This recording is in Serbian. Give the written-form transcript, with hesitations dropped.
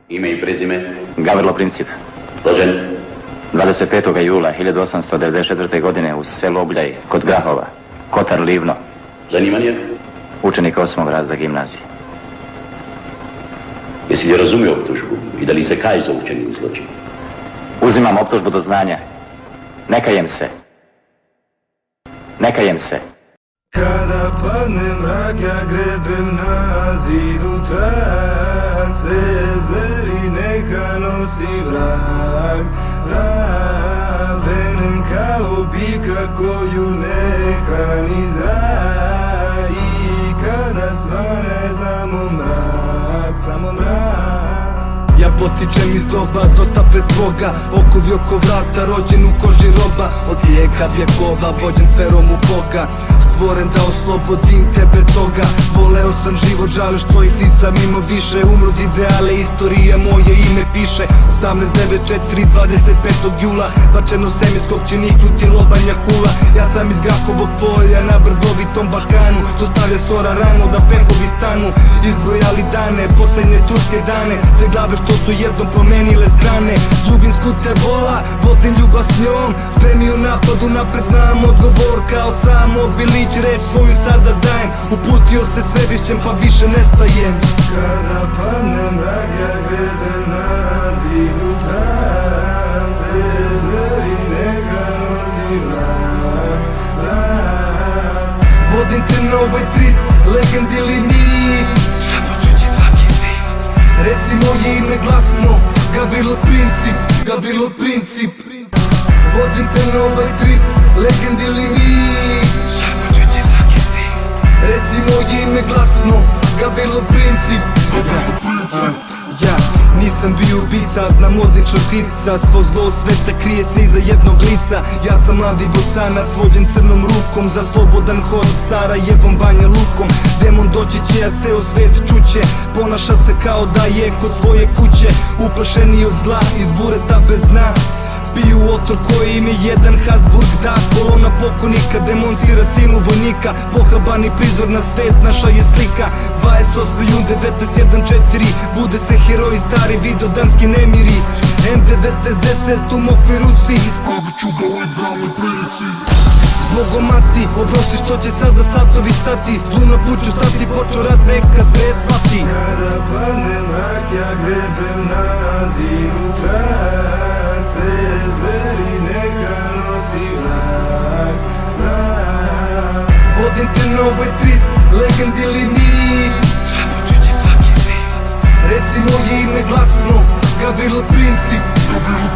Ime i prezime? Gavrilo Princip. Rođen? 25. jula 1894. godine u selu Ogljaj, kod Grahova, Kotar Livno. Zanimanje? Učenik 8. razreda gimnazije. Jesi li razumio optužbu i da li se kaješ za učinjeni zločin? Uzimam optužbu do znanja. Ne kajem se. Ne kajem se. Kada padne mrak, ja grebem na zidu trance, zveri neka nosi vrag, venen kao bika koju ne hrani zrak. I kada svane samo mrak. Ja potičem iz doba, dosta pred tvoga, okovi oko vrata, rođen u koži roba. Od vijeka vjekova, vođen sferom u Boga, stvoren da oslobodim tebe toga. Voleo sam život, žale što ih nisam imao više. Umro z ideale, istorija moje ime piše. 1894, 25. jula, bačeno seminskog činiknuti lobanja kula. Ja sam iz Grahovog polja, na brdovitom Balkanu, što stavlja sora rano da pekovi stanu. Izbrojali dane, posljednje turske dane, sve glave što su jednom promenile strane. Ljubinsku te bola, vodim ljubav s njom, spremio napadu, napred znam odgovor. Kao samo Bilić, reč svoju sada dajem, uputio se svevišćem pa više nestajem. Kada padne mrak, ja grebem na zidu trance, zveri neka nosi vrag. Vodim te na ovaj trip, legend ili mit, šapućući svaki stiv. Reci moje ime glasno, Gavrilo Princip, Gavrilo Princip. Vodim te na ovaj trip, legend ili mit, šapućući svaki stiv. Reci moje ime glasno, Gavrilo Princip. Ja nisam bio ubica, znam odlično krivca. Svo zlo sveta krije se iza jednog lica. Ja sam mladi bosanac, vođen crnom rukom, za slobodan hod Sarajevom, Banja Lukom. Demon doći će, a ceo svet čuće, ponaša se kao da je kod svoje kuće. Uplašeni od zla, iz bureta bez dna, piju otrov koji im je jedan Habsburg da. Kolona pokonika demonstrira silu vojnika, pohabani prizor na svet, naša je slika. 28. jun 1914, bude se heroji stari, vidodanski nemiri. M1910 u mokvoj ruci, ispravit ću ga u idealnoj prilici. Zbogom mati, oprosti što će sada satovi stati, zlu na put ću stati, počeo rat, neka svet shvati. Kada padne mrak, ja grebem na zidu trance, zveri neka nosi vrag. Vodim te na ovaj trip, legend ili mit, šapućući svaki stiv. Reci moje ime glasno, Gavrilo Princip, Gavrilo